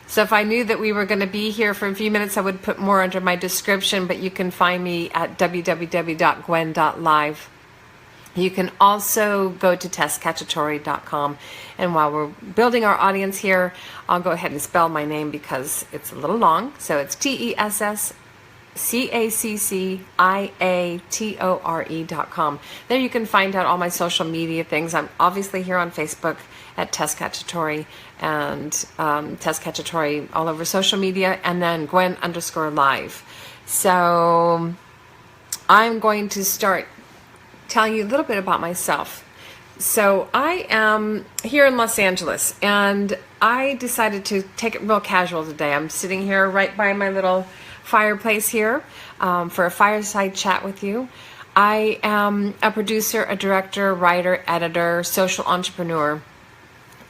So if I knew that we were going to be here for a few minutes, I would put more under my description, but you can find me at www.gwen.live. You can also go to tesscacciatore.com. And while we're building our audience here, I'll go ahead and spell my name because it's a little long. So it's TessCacciatore.com. There you can find out all my social media things. I'm obviously here on Facebook at Tess Cacciatore and Tess Cacciatore all over social media, and then Gwen_live. So I'm going to start telling you a little bit about myself. So I am here in Los Angeles, and I decided to take it real casual today. I'm sitting here right by my little fireplace here for a fireside chat with you. I am a producer, a director, writer, editor, social entrepreneur.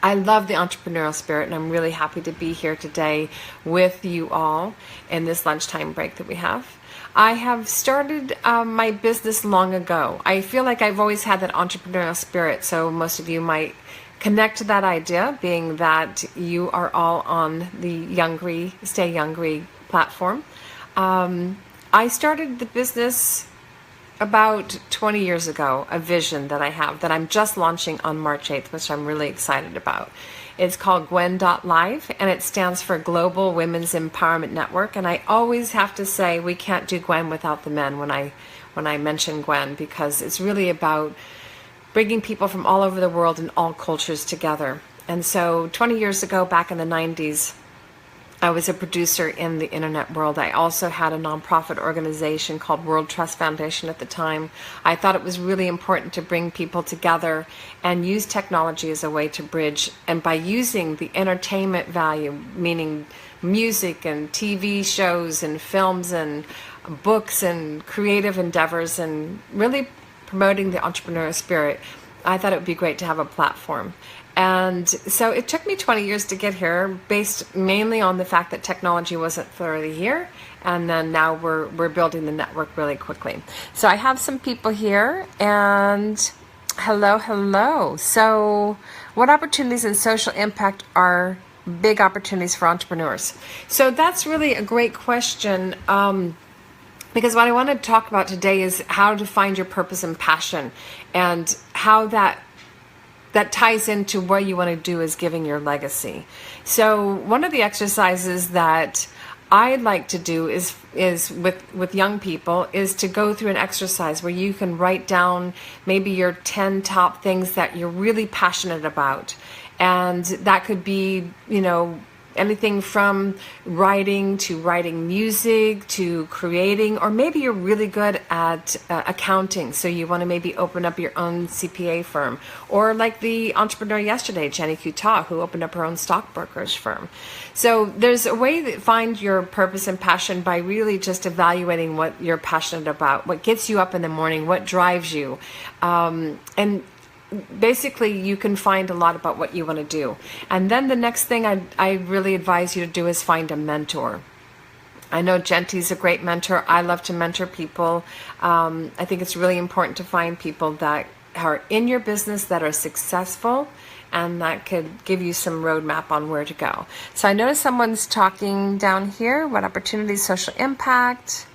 I love the entrepreneurial spirit, and I'm really happy to be here today with you all in this lunchtime break that we have. I have started my business long ago. I feel like I've always had that entrepreneurial spirit, so most of you might connect to that idea, being that you are all on the Youngry, Stay Youngry platform. I started the business about 20 years ago, a vision that I have that I'm just launching on March 8th, which I'm really excited about. It's called Gwen.live, and it stands for Global Women's Empowerment Network. And I always have to say we can't do Gwen without the men when I mention Gwen, because it's really about bringing people from all over the world and all cultures together. And so 20 years ago, back in the 90s, I was a producer in the internet world. I also had a nonprofit organization called World Trust Foundation at the time. I thought it was really important to bring people together and use technology as a way to bridge. And by using the entertainment value, meaning music and TV shows and films and books and creative endeavors, and really promoting the entrepreneurial spirit, I thought it would be great to have a platform. And so it took me 20 years to get here, based mainly on the fact that technology wasn't thoroughly here. And then now we're building the network really quickly. So I have some people here, and hello. So what opportunities in social impact are big opportunities for entrepreneurs? So that's really a great question. Because what I want to talk about today is how to find your purpose and passion, and how that ties into what you want to do is giving your legacy. So one of the exercises that I like to do is with young people is to go through an exercise where you can write down maybe your 10 top things that you're really passionate about. And that could be, anything from writing to writing music to creating, or maybe you're really good at accounting, so you want to maybe open up your own CPA firm, or like the entrepreneur yesterday, Jenny Kuta, who opened up her own stockbrokerage firm. So there's a way to find your purpose and passion by really just evaluating what you're passionate about, what gets you up in the morning, what drives you, and basically you can find a lot about what you want to do. And then the next thing I really advise you to do is find a mentor. I know Genti's a great mentor. I love to mentor people. I think it's really important to find people that are in your business that are successful, and that could give you some roadmap on where to go. So I notice someone's talking down here. What opportunities, social impact.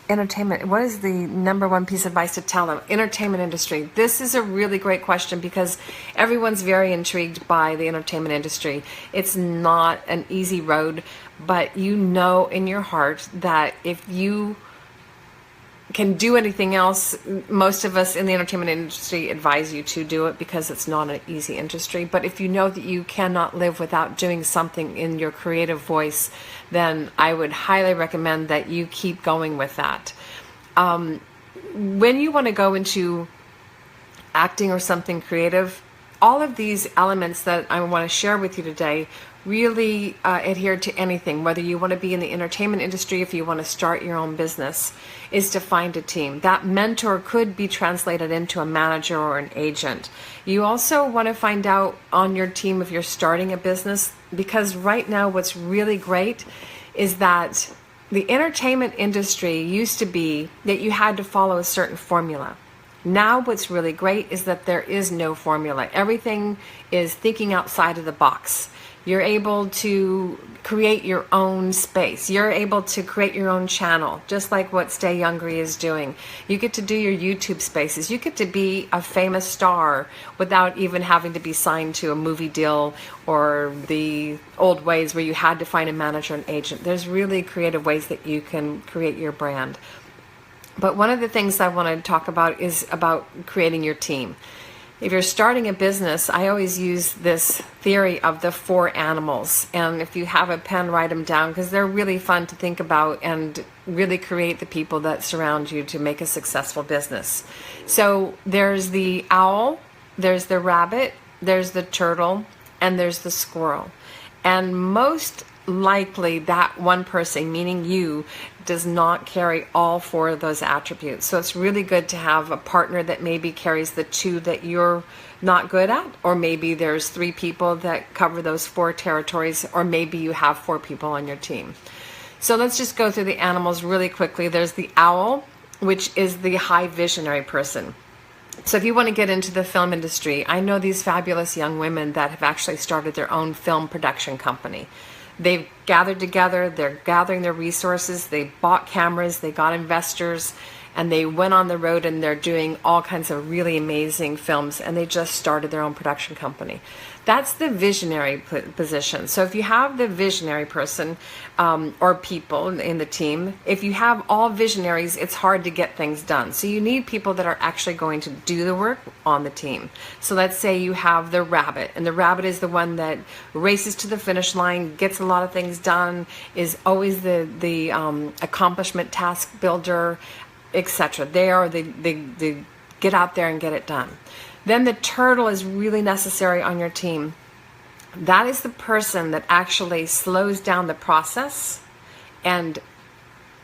Entertainment. What is the number one piece of advice to tell them? Entertainment industry. This is a really great question because everyone's very intrigued by the entertainment industry. It's not an easy road, but you know in your heart that if you can do anything else, most of us in the entertainment industry advise you to do it because it's not an easy industry. But if you know that you cannot live without doing something in your creative voice, then I would highly recommend that you keep going with that. When you want to go into acting or something creative, all of these elements that I want to share with you today really adhere to anything, whether you want to be in the entertainment industry, if you want to start your own business, is to find a team. That mentor could be translated into a manager or an agent. You also want to find out on your team if you're starting a business, because right now what's really great is that the entertainment industry used to be that you had to follow a certain formula. Now what's really great is that there is no formula. Everything is thinking outside of the box. You're able to create your own space. You're able to create your own channel, just like what Stay Youngry is doing. You get to do your YouTube spaces. You get to be a famous star without even having to be signed to a movie deal or the old ways where you had to find a manager and agent. There's really creative ways that you can create your brand. But one of the things I want to talk about is about creating your team. If you're starting a business, I always use this theory of the 4 animals. And if you have a pen, write them down, because they're really fun to think about and really create the people that surround you to make a successful business. So there's the owl, there's the rabbit, there's the turtle, and there's the squirrel. And most likely that one person, meaning you, does not carry all 4 of those attributes. So it's really good to have a partner that maybe carries the 2 that you're not good at, or maybe there's 3 people that cover those 4 territories, or maybe you have 4 people on your team. So let's just go through the animals really quickly. There's the owl, which is the high visionary person. So if you want to get into the film industry, I know these fabulous young women that have actually started their own film production company. They've gathered together, they're gathering their resources, they bought cameras, they got investors, and they went on the road and they're doing all kinds of really amazing films, and they just started their own production company. That's the visionary position. So if you have the visionary person or people in the team, if you have all visionaries, it's hard to get things done. So you need people that are actually going to do the work on the team. So let's say you have the rabbit, and the rabbit is the one that races to the finish line, gets a lot of things done, is always the accomplishment task builder, etc. They get out there and get it done. Then the turtle is really necessary on your team. That is the person that actually slows down the process and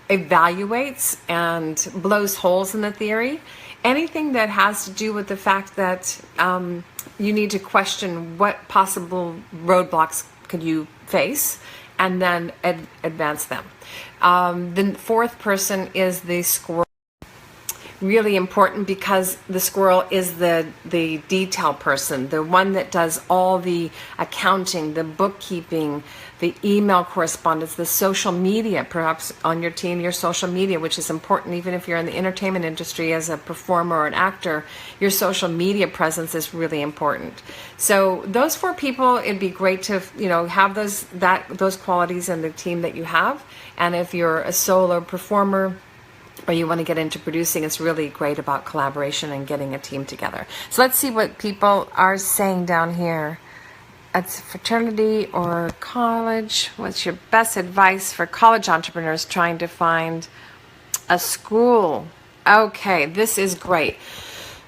evaluates and blows holes in the theory. Anything that has to do with the fact that you need to question what possible roadblocks could you face, and then advance them. The 4th person is the squirrel. Really important, because the squirrel is the detail person, the one that does all the accounting, the bookkeeping, the email correspondence, the social media, perhaps on your team, your social media, which is important even if you're in the entertainment industry as a performer or an actor. Your social media presence is really important. So those 4 people, it'd be great to have those qualities in the team that you have. And if you're a solo performer, or you want to get into producing, it's really great about collaboration and getting a team together. So let's see what people are saying down here. It's fraternity or college. What's your best advice for college entrepreneurs trying to find a school? Okay, this is great.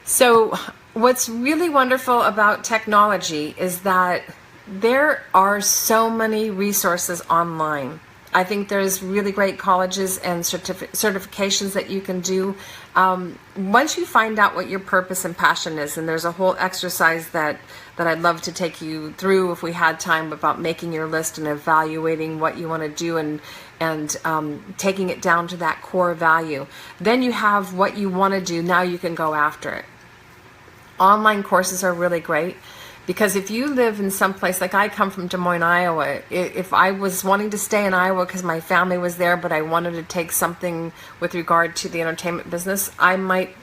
So what's really wonderful about technology is that there are so many resources online. I think there's really great colleges and certifications that you can do. Once you find out what your purpose and passion is, and there's a whole exercise that I'd love to take you through if we had time, about making your list and evaluating what you want to do and taking it down to that core value. Then you have what you want to do. Now you can go after it. Online courses are really great. Because if you live in some place, like I come from Des Moines, Iowa, if I was wanting to stay in Iowa because my family was there, but I wanted to take something with regard to the entertainment business, I might,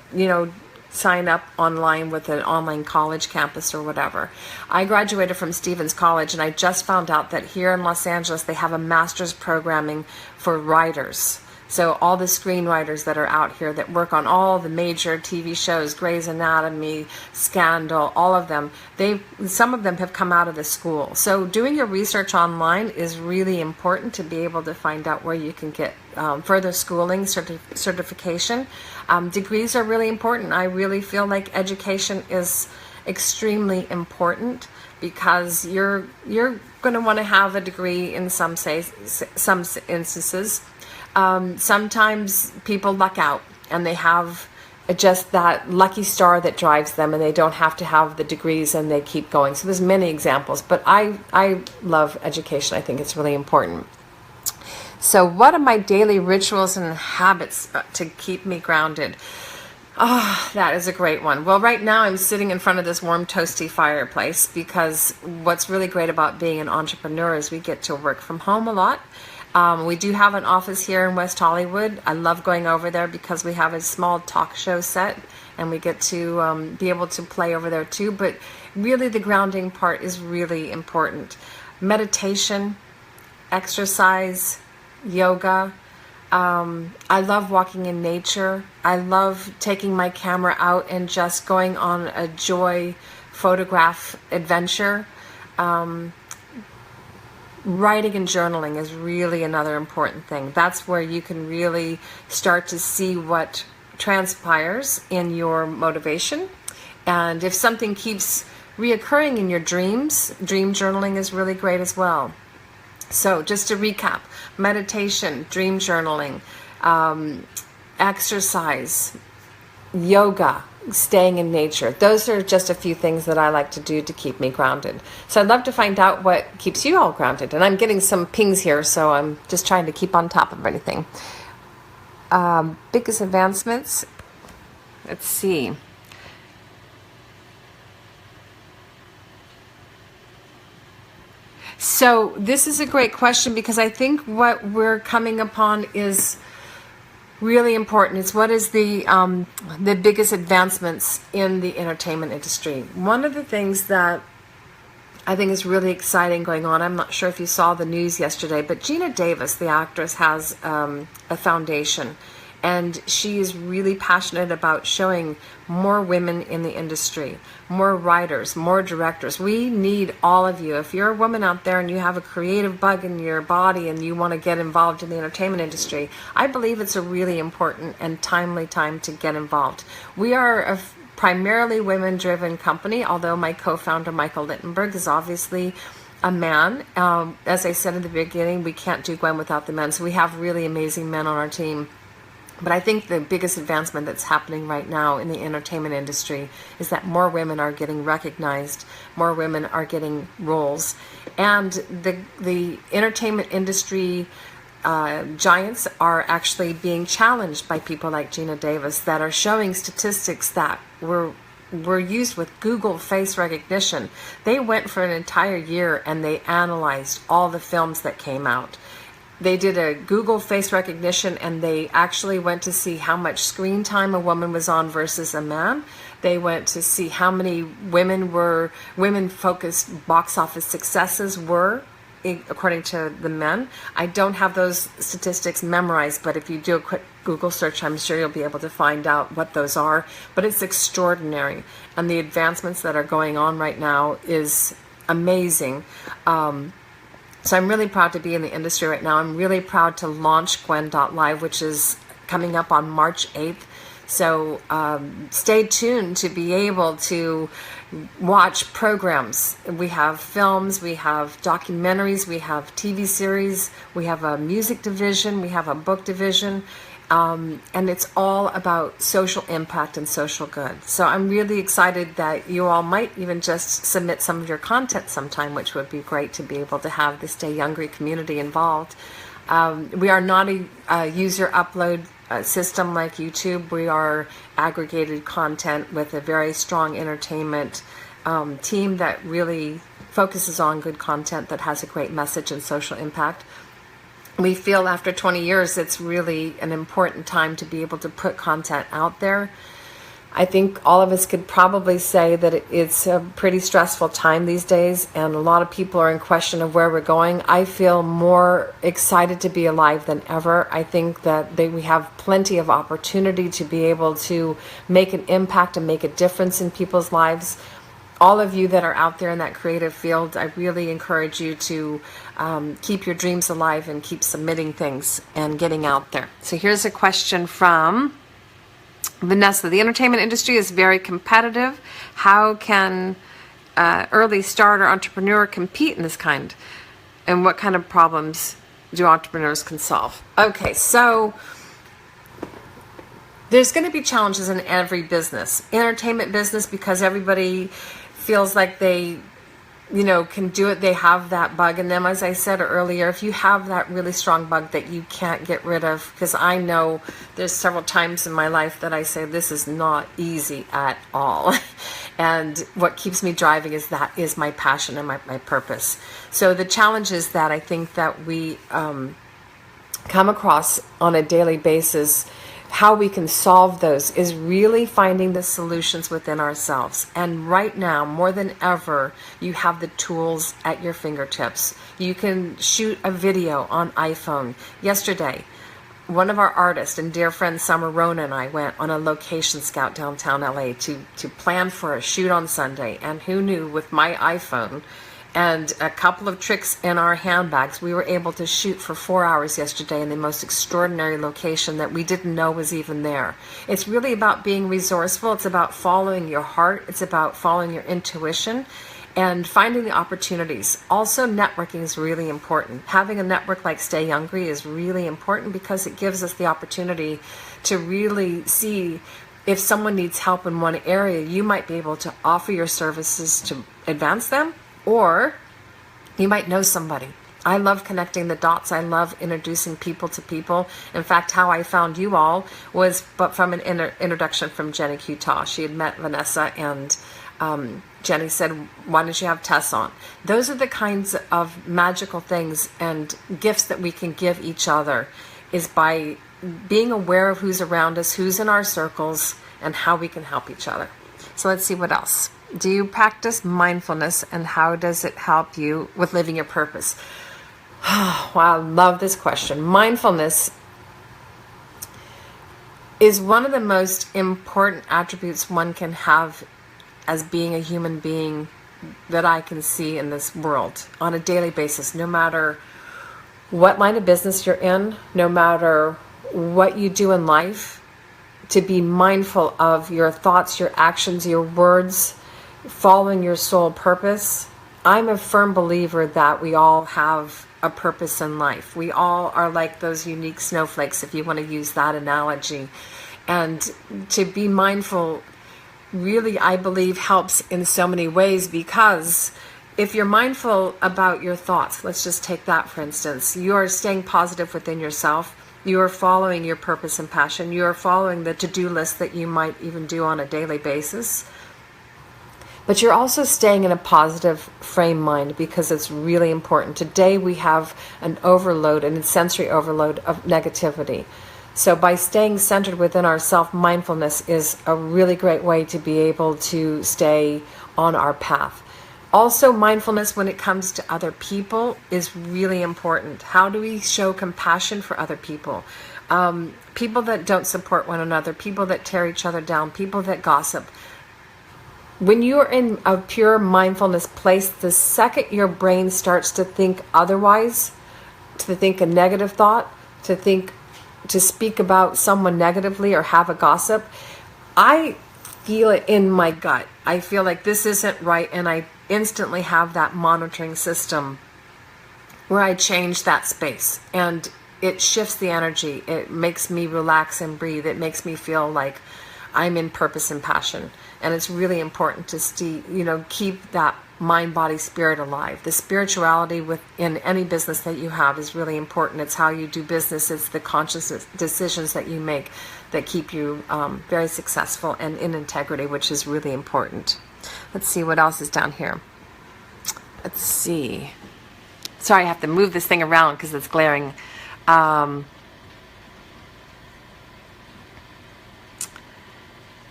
sign up online with an online college campus or whatever. I graduated from Stevens College, and I just found out that here in Los Angeles, they have a master's programming for writers. So all the screenwriters that are out here that work on all the major TV shows, Grey's Anatomy, Scandal, all of them, some of them have come out of the school. So doing your research online is really important to be able to find out where you can get further schooling, certification. Degrees are really important. I really feel like education is extremely important, because you're going to want to have a degree in some instances. Sometimes people luck out and they have just that lucky star that drives them, and they don't have to have the degrees and they keep going. So there's many examples, but I love education. I think it's really important. So what are my daily rituals and habits to keep me grounded? Oh, that is a great one. Well, right now I'm sitting in front of this warm, toasty fireplace because what's really great about being an entrepreneur is we get to work from home a lot. We do have an office here in West Hollywood. I love going over there because we have a small talk show set and we get to be able to play over there too. But really the grounding part is really important. Meditation, exercise, yoga. I love walking in nature. I love taking my camera out and just going on a joy photograph adventure. Writing and journaling is really another important thing. That's where you can really start to see what transpires in your motivation. And if something keeps reoccurring in your dreams, dream journaling is really great as well. So just to recap, meditation, dream journaling, exercise, yoga, staying in nature. Those are just a few things that I like to do to keep me grounded. So I'd love to find out what keeps you all grounded. And I'm getting some pings here, so I'm just trying to keep on top of anything. Biggest advancements? Let's see. So this is a great question because I think what we're coming upon is really important. It's what is the biggest advancements in the entertainment industry. One of the things that I think is really exciting going on, I'm not sure if you saw the news yesterday, but Gina Davis, the actress, has a foundation. And she is really passionate about showing more women in the industry, more writers, more directors. We need all of you. If you're a woman out there and you have a creative bug in your body and you want to get involved in the entertainment industry, I believe it's a really important and timely time to get involved. We are a primarily women-driven company, although my co-founder, Michael Littenberg, is obviously a man. As I said in the beginning, we can't do Gwen without the men, so we have really amazing men on our team. But I think the biggest advancement that's happening right now in the entertainment industry is that more women are getting recognized, more women are getting roles, and the entertainment industry giants are actually being challenged by people like Gina Davis that are showing statistics that were used with Google face recognition. They went for an entire year and they analyzed all the films that came out. They did a Google face recognition and they actually went to see how much screen time a woman was on versus a man. They went to see how many women-focused box office successes were according to the men. I don't have those statistics memorized, but if you do a quick Google search, I'm sure you'll be able to find out what those are. But it's extraordinary. And the advancements that are going on right now is amazing. So I'm really proud to be in the industry right now. I'm really proud to launch Gwen.live, which is coming up on March 8th. So stay tuned to be able to watch programs. We have films, we have documentaries, we have TV series, we have a music division, we have a book division. And it's all about social impact and social good. So I'm really excited that you all might even just submit some of your content sometime, which would be great to be able to have the Stay Youngry community involved. We are not a user upload system like YouTube. We are aggregated content with a very strong entertainment team that really focuses on good content that has a great message and social impact. We feel after 20 years it's really an important time to be able to put content out there. I think all of us could probably say that it's a pretty stressful time these days, and a lot of people are in question of where we're going. I feel more excited to be alive than ever. I think that we have plenty of opportunity to be able to make an impact and make a difference in people's lives. All of you that are out there in that creative field, I really encourage you to keep your dreams alive and keep submitting things and getting out there. So here's a question from Vanessa. The entertainment industry is very competitive. How can early starter entrepreneur compete in this kind? And what kind of problems do entrepreneurs can solve? Okay, so there's going to be challenges in every business. Entertainment business, because everybody feels like they can do it. They have that bug in them. As I said earlier, if you have that really strong bug that you can't get rid of, because I know there's several times in my life that I say this is not easy at all. And what keeps me driving is my passion and my purpose. So the challenges that I think that we come across on a daily basis, how we can solve those is really finding the solutions within ourselves. And right now, more than ever, you have the tools at your fingertips. You can shoot a video on iPhone. Yesterday, one of our artists and dear friend Summer Rona and I went on a location scout downtown LA to plan for a shoot on Sunday. And who knew, with my iPhone and a couple of tricks in our handbags, we were able to shoot for 4 hours yesterday in the most extraordinary location that we didn't know was even there. It's really about being resourceful. It's about following your heart. It's about following your intuition and finding the opportunities. Also, networking is really important. Having a network like Stay Youngry is really important because it gives us the opportunity to really see if someone needs help in one area. You might be able to offer your services to advance them, or you might know somebody. I love connecting the dots. I love introducing people to people. In fact, how I found you all was from an introduction from Jenny Cacciatore. She had met Vanessa, and Jenny said, why don't you have Tess on? Those are the kinds of magical things and gifts that we can give each other, is by being aware of who's around us, who's in our circles, and how we can help each other. So let's see what else. Do you practice mindfulness, and how does it help you with living your purpose? Wow, I love this question. Mindfulness is one of the most important attributes one can have as being a human being that I can see in this world on a daily basis, no matter what line of business you're in, no matter what you do in life, to be mindful of your thoughts, your actions, your words, following your soul purpose. I'm a firm believer that we all have a purpose in life. We all are like those unique snowflakes, if you want to use that analogy. And to be mindful really, I believe, helps in so many ways, because if you're mindful about your thoughts, let's just take that for instance, you are staying positive within yourself. You are following your purpose and passion. You are following the to-do list that you might even do on a daily basis. But you're also staying in a positive frame mind, because it's really important. Today we have an overload, and a sensory overload of negativity. So by staying centered within ourself, mindfulness is a really great way to be able to stay on our path. Also, mindfulness when it comes to other people is really important. How do we show compassion for other people? People that don't support one another, people that tear each other down, people that gossip. When you're in a pure mindfulness place, the second your brain starts to think otherwise, to think a negative thought, to speak about someone negatively or have a gossip, I feel it in my gut. I feel like this isn't right, and I instantly have that monitoring system where I change that space, and it shifts the energy. It makes me relax and breathe. It makes me feel like I'm in purpose and passion. And it's really important to keep that mind, body, spirit alive. The spirituality within any business that you have is really important. It's how you do business. It's the conscious decisions that you make that keep you very successful and in integrity, which is really important. Let's see what else is down here. Let's see. Sorry, I have to move this thing around because it's glaring.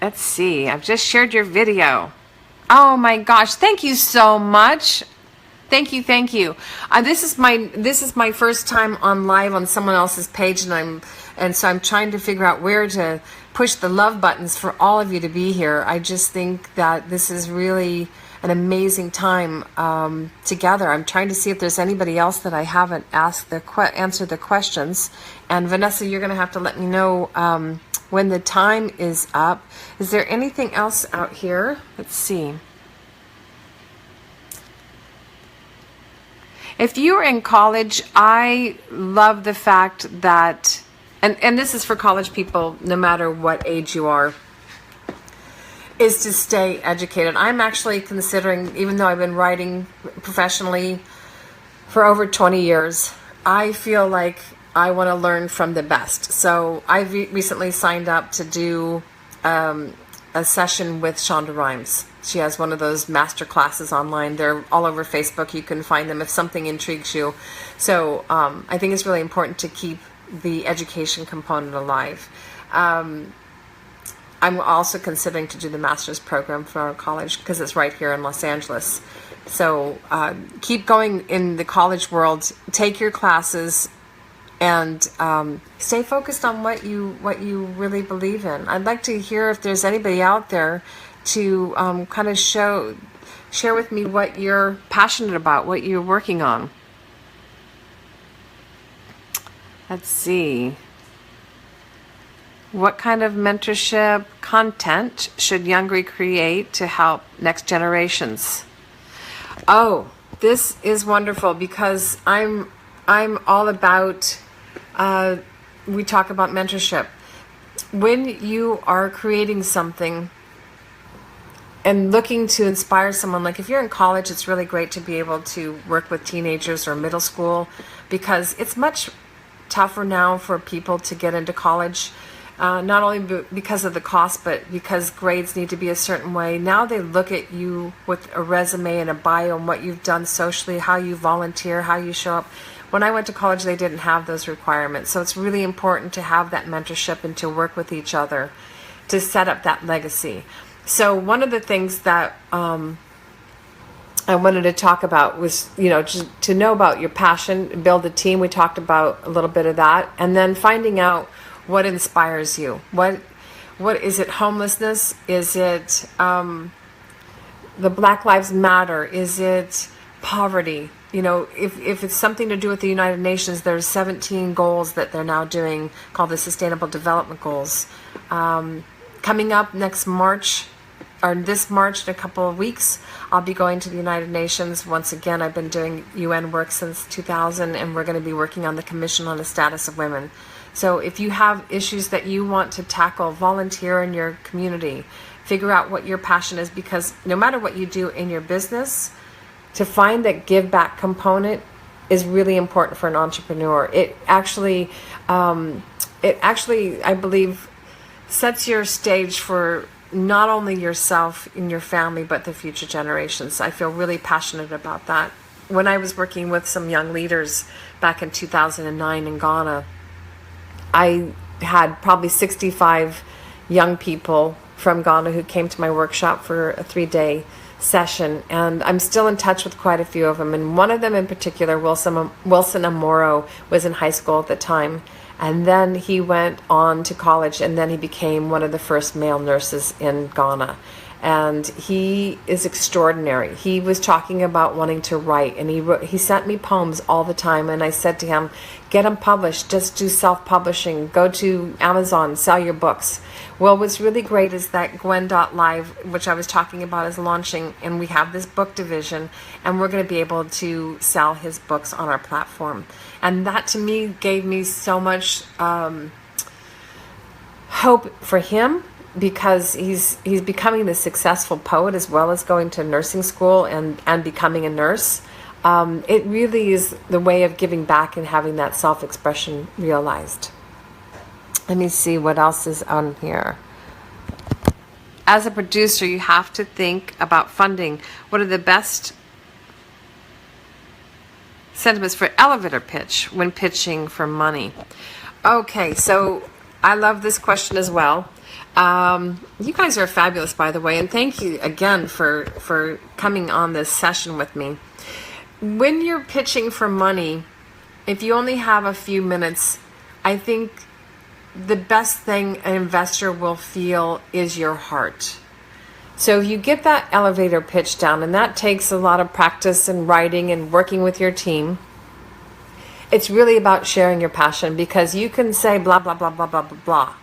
Let's see. I've just shared your video. Oh my gosh! Thank you so much. Thank you. This is my first time on live on someone else's page, and so I'm trying to figure out where to push the love buttons for all of you to be here. I just think that this is really an amazing time together. I'm trying to see if there's anybody else that I haven't answered the questions. And Vanessa, you're going to have to let me know when the time is up. Is there anything else out here? Let's see. If you were in college, I love the fact that, and this is for college people, no matter what age you are, is to stay educated. I'm actually considering, even though I've been writing professionally for over 20 years, I feel like I want to learn from the best. So I've recently signed up to do a session with Shonda Rhimes. She has one of those master classes online. They're all over Facebook. You can find them if something intrigues you. So I think it's really important to keep the education component alive. I'm also considering to do the master's program for our college because it's right here in Los Angeles. So keep going in the college world. Take your classes and stay focused on what you really believe in. I'd like to hear if there's anybody out there to kind of share with me what you're passionate about, what you're working on. Let's see. What kind of mentorship content should Youngry create to help next generations? Oh, this is wonderful because I'm all about, we talk about mentorship. When you are creating something and looking to inspire someone, like if you're in college, it's really great to be able to work with teenagers or middle school because it's much tougher now for people to get into college. Not only because of the cost, but because grades need to be a certain way. Now they look at you with a resume and a bio and what you've done socially, how you volunteer, how you show up. When I went to college, they didn't have those requirements. So it's really important to have that mentorship and to work with each other to set up that legacy. So one of the things that I wanted to talk about was, just to know about your passion, build a team. We talked about a little bit of that. And then finding out what inspires you. What is it? Homelessness? Is it the Black Lives Matter? Is it poverty? If it's something to do with the United Nations, there's 17 goals that they're now doing called the Sustainable Development Goals. Coming up next March, or this March in a couple of weeks, I'll be going to the United Nations. Once again, I've been doing UN work since 2000, and we're going to be working on the Commission on the Status of Women. So if you have issues that you want to tackle, volunteer in your community, figure out what your passion is, because no matter what you do in your business, to find that give back component is really important for an entrepreneur. It actually, I believe, sets your stage for not only yourself and your family, but the future generations. I feel really passionate about that. When I was working with some young leaders back in 2009 in Ghana, I had probably 65 young people from Ghana who came to my workshop for a 3-day session, and I'm still in touch with quite a few of them. And one of them in particular, Wilson Amoro, was in high school at the time, and then he went on to college, and then he became one of the first male nurses in Ghana. And he is extraordinary. He was talking about wanting to write, and he sent me poems all the time, and I said to him, get them published, just do self-publishing, go to Amazon, sell your books. Well, what's really great is that Gwen.live, which I was talking about, is launching, and we have this book division, and we're going to be able to sell his books on our platform. And that to me gave me so much hope for him, because he's becoming this successful poet as well as going to nursing school and becoming a nurse. It really is the way of giving back and having that self-expression realized. Let me see what else is on here. As a producer, you have to think about funding. What are the best sentiments for elevator pitch when pitching for money? Okay, so I love this question as well. You guys are fabulous, by the way, and thank you again for coming on this session with me. When you're pitching for money, if you only have a few minutes, I think the best thing an investor will feel is your heart. So if you get that elevator pitch down, and that takes a lot of practice and writing and working with your team, it's really about sharing your passion, because you can say blah, blah, blah, blah, blah, blah, blah.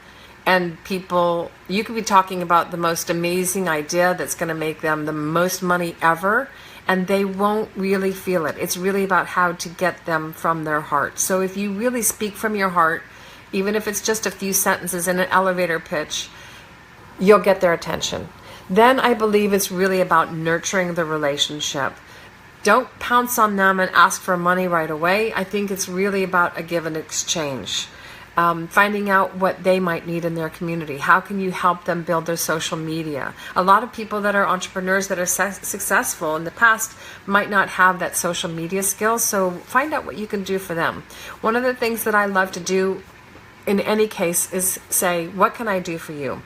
And people, you could be talking about the most amazing idea that's going to make them the most money ever, and they won't really feel it. It's really about how to get them from their heart. So if you really speak from your heart, even if it's just a few sentences in an elevator pitch, you'll get their attention. Then I believe it's really about nurturing the relationship. Don't pounce on them and ask for money right away. I think it's really about a give and exchange. Finding out what they might need in their community. How can you help them build their social media? A lot of people that are entrepreneurs that are successful in the past might not have that social media skills, so find out what you can do for them. One of the things that I love to do in any case is say, what can I do for you?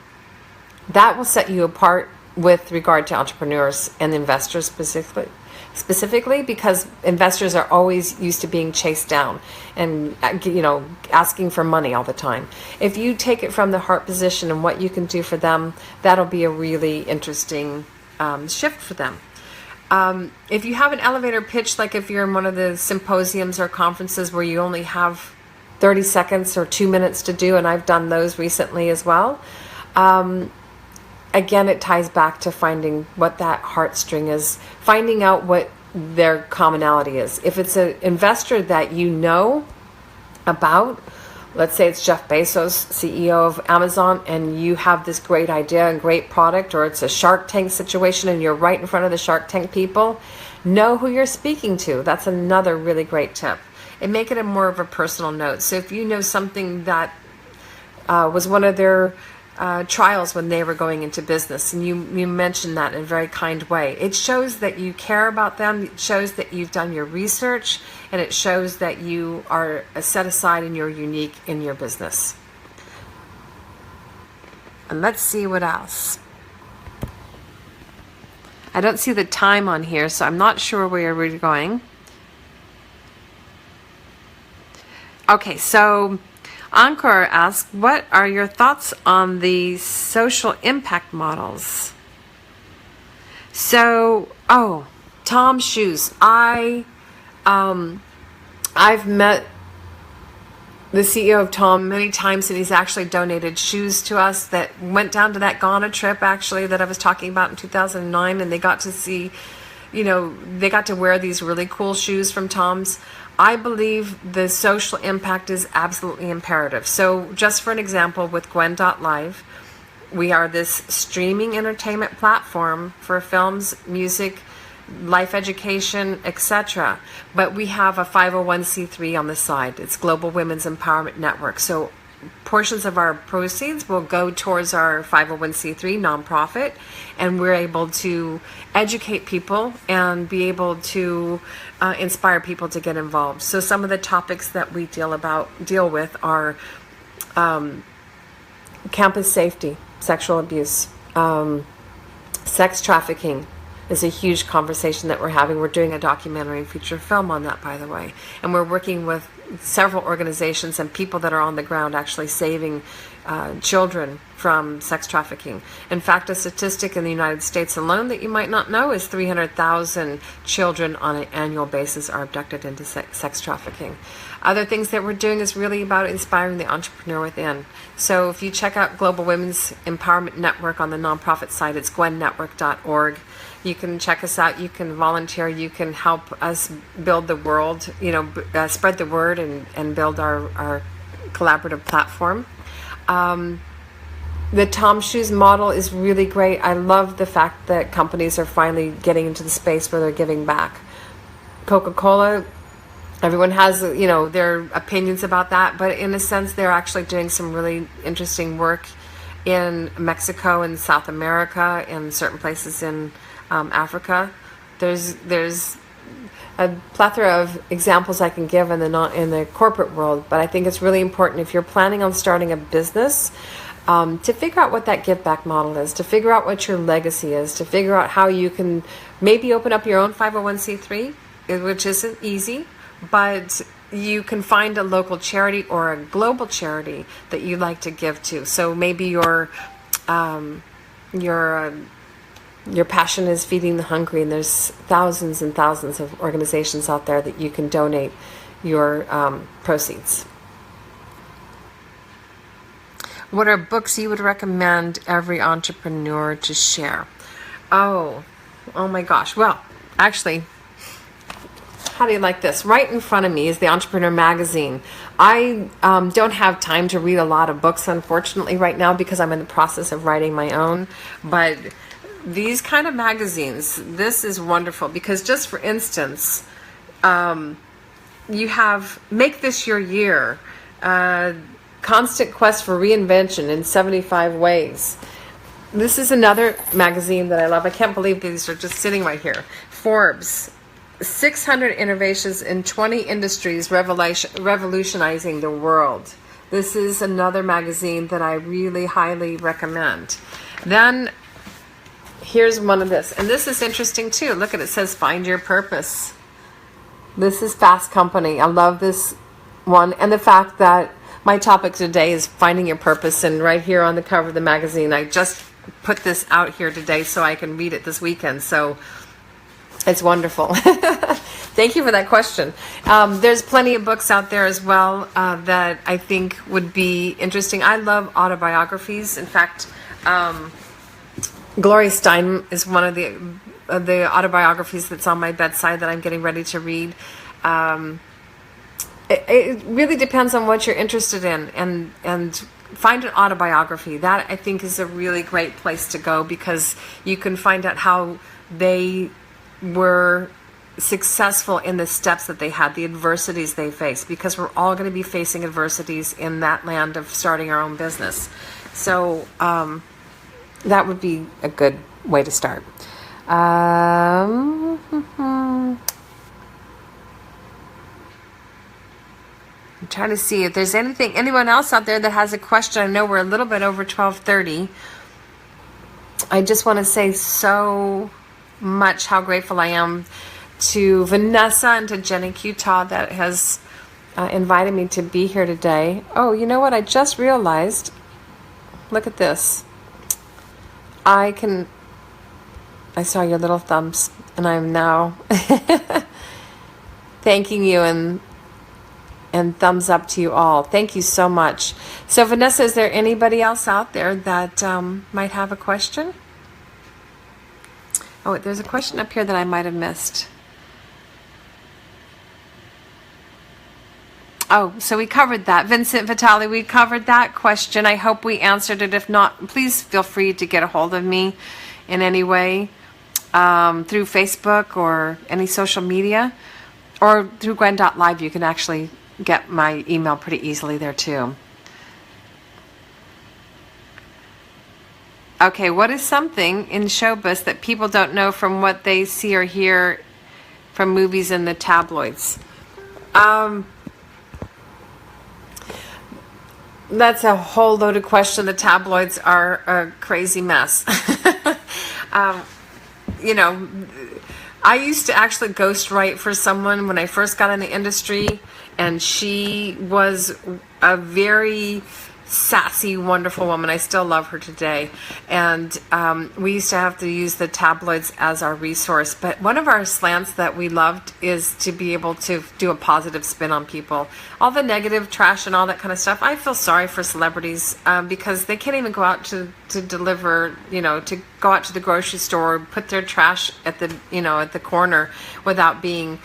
That will set you apart with regard to entrepreneurs and investors specifically, because investors are always used to being chased down and asking for money all the time. If you take it from the heart position and what you can do for them, that'll be a really interesting shift for them. If you have an elevator pitch, like if you're in one of the symposiums or conferences where you only have 30 seconds or 2 minutes to do, and I've done those recently as well, again, it ties back to finding what that heartstring is, finding out what their commonality is. If it's an investor that you know about, let's say it's Jeff Bezos, CEO of Amazon, and you have this great idea and great product, or it's a Shark Tank situation and you're right in front of the Shark Tank people, know who you're speaking to. That's another really great tip. And make it a more of a personal note. So if you know something that was one of their trials when they were going into business, and you mentioned that in a very kind way, it shows that you care about them. It shows that you've done your research, and it shows that you are set aside and you're unique in your business. And let's see what else. I don't see the time on here, so I'm not sure where we're going. Okay, so Encore asks, what are your thoughts on the social impact models? So, Tom Shoes. I've met the CEO of Tom many times, and he's actually donated shoes to us that went down to that Ghana trip, actually, that I was talking about in 2009, and they got to see, they got to wear these really cool shoes from Tom's. I believe the social impact is absolutely imperative. So just for an example, with Gwen.live, we are this streaming entertainment platform for films, music, life education, etc. But we have a 501c3 on the side. It's Global Women's Empowerment Network. So portions of our proceeds will go towards our 501c3 nonprofit, and we're able to educate people and be able to inspire people to get involved. So some of the topics that we deal with are campus safety, sexual abuse, sex trafficking is a huge conversation that we're having. We're doing a documentary and feature film on that, by the way. And we're working with several organizations and people that are on the ground actually saving children from sex trafficking. In fact, a statistic in the United States alone that you might not know is 300,000 children on an annual basis are abducted into sex trafficking. Other things that we're doing is really about inspiring the entrepreneur within. So if you check out Global Women's Empowerment Network on the nonprofit site, it's gwennetwork.org. You can check us out. You can volunteer. You can help us build the world, spread the word and build our collaborative platform. The Tom Shoes model is really great. I love the fact that companies are finally getting into the space where they're giving back. Coca-Cola, everyone has, their opinions about that, but in a sense, they're actually doing some really interesting work in Mexico and South America and certain places in Africa. There's a plethora of examples I can give in the corporate world, but I think it's really important if you're planning on starting a business to figure out what that give back model is, to figure out what your legacy is, to figure out how you can maybe open up your own 501c3, which isn't easy, but you can find a local charity or a global charity that you'd like to give to. So maybe your passion is feeding the hungry, and there's thousands and thousands of organizations out there that you can donate your proceeds. What are books you would recommend every entrepreneur to share? Oh my gosh. Well, actually, how do you like this? Right in front of me is the Entrepreneur Magazine. I don't have time to read a lot of books, unfortunately, right now because I'm in the process of writing my own. But these kind of magazines, this is wonderful because just for instance, you have Make This Your Year, Constant Quest for Reinvention in 75 Ways. This is another magazine that I love. I can't believe these are just sitting right here. Forbes, 600 innovations in 20 industries revolutionizing the world. This is another magazine that I really highly recommend. Then here's one of this, and this is interesting too. Look at it, says Find Your Purpose. This is Fast Company. I love this one, and the fact that my topic today is finding your purpose, and right here on the cover of the magazine, I just put this out here today so I can read it this weekend. So it's wonderful. Thank you for that question. There's plenty of books out there as well that I think would be interesting. I love autobiographies. In fact, Gloria Steinem is one of the autobiographies that's on my bedside that I'm getting ready to read. It really depends on what you're interested in, and find an autobiography. That I think is a really great place to go because you can find out how they were successful in the steps that they had, the adversities they faced, because we're all going to be facing adversities in that land of starting our own business. So that would be a good way to start. I'm trying to see if there's anyone else out there that has a question. I know we're a little bit over 12:30. I just want to say so much how grateful I am to Vanessa and to Jenny Qtaw that has invited me to be here today. Oh, you know what? I just realized. Look at this. I saw your little thumbs, and I'm now thanking you and thumbs up to you all. Thank you so much. So Vanessa, is there anybody else out there that might have a question? Oh, there's a question up here that I might have missed. Oh, so we covered that. Vincent Vitale, we covered that question. I hope we answered it. If not, please feel free to get a hold of me in any way through Facebook or any social media, or through Gwen.live. You can actually get my email pretty easily there too. Okay, what is something in showbiz that people don't know from what they see or hear from movies and the tabloids? That's a whole loaded question. The tabloids are a crazy mess. You know, I used to actually ghostwrite for someone when I first got in the industry, and she was a very sassy, wonderful woman. I still love her today. And we used to have to use the tabloids as our resource. But one of our slants that we loved is to be able to do a positive spin on people. All the negative trash and all that kind of stuff, I feel sorry for celebrities because they can't even go out to deliver, to go out to the grocery store, put their trash at the corner without being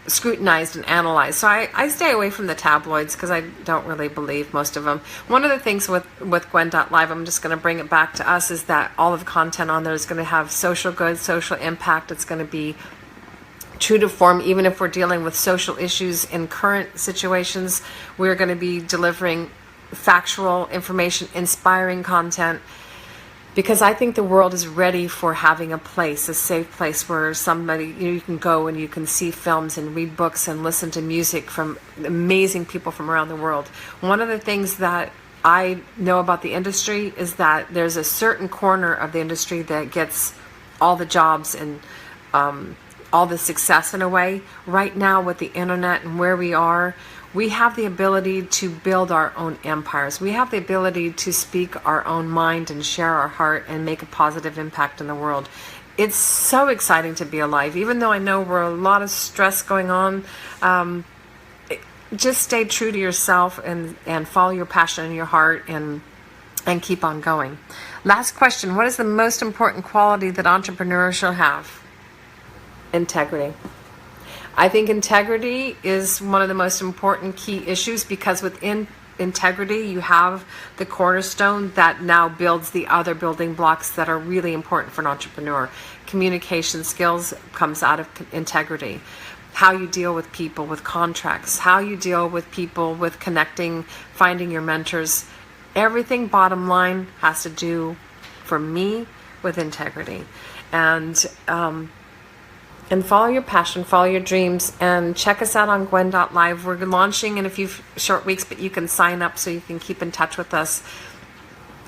scrutinized and analyzed. So I stay away from the tabloids because I don't really believe most of them. One of the things with Gwen.live, I'm just going to bring it back to us, is that all of the content on there is going to have social good, social impact. It's going to be true to form. Even if we're dealing with social issues in current situations, we're going to be delivering factual information, inspiring content, because I think the world is ready for having a place, a safe place where somebody, you can go and you can see films and read books and listen to music from amazing people from around the world. One of the things that I know about the industry is that there's a certain corner of the industry that gets all the jobs and all the success in a way. Right now with the internet and where we are, we have the ability to build our own empires. We have the ability to speak our own mind and share our heart and make a positive impact in the world. It's so exciting to be alive, even though I know we're a lot of stress going on. Just stay true to yourself and follow your passion in your heart and keep on going. Last question. What is the most important quality that entrepreneurs should have? Integrity. I think integrity is one of the most important key issues, because within integrity, you have the cornerstone that now builds the other building blocks that are really important for an entrepreneur. Communication skills comes out of integrity. How you deal with people, with contracts, how you deal with people, with connecting, finding your mentors. Everything, bottom line, has to do, for me, with integrity. And follow your passion, follow your dreams, and check us out on Gwen.live. We're launching in a few short weeks, but you can sign up so you can keep in touch with us.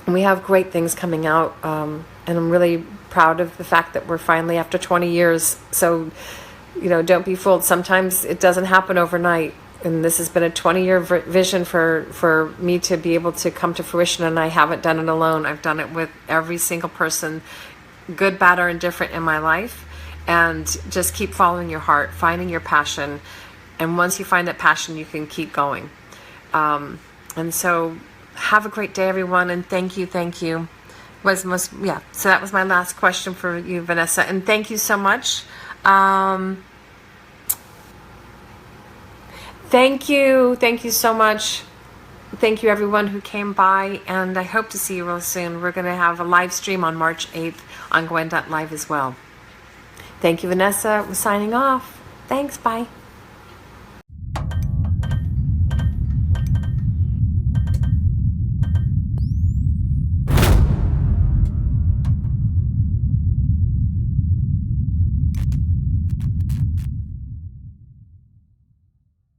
And we have great things coming out, and I'm really proud of the fact that we're finally, after 20 years, so, don't be fooled. Sometimes it doesn't happen overnight, and this has been a 20-year vision for me to be able to come to fruition, and I haven't done it alone. I've done it with every single person, good, bad, or indifferent, in my life. And just keep following your heart, finding your passion, and once you find that passion, you can keep going. And so have a great day, everyone, and thank you. So that was my last question for you, Vanessa, and thank you so much. Thank you so much. Thank you, everyone who came by, and I hope to see you real soon. We're going to have a live stream on March 8th on Gwen.live as well. Thank you, Vanessa. We're signing off. Thanks. Bye.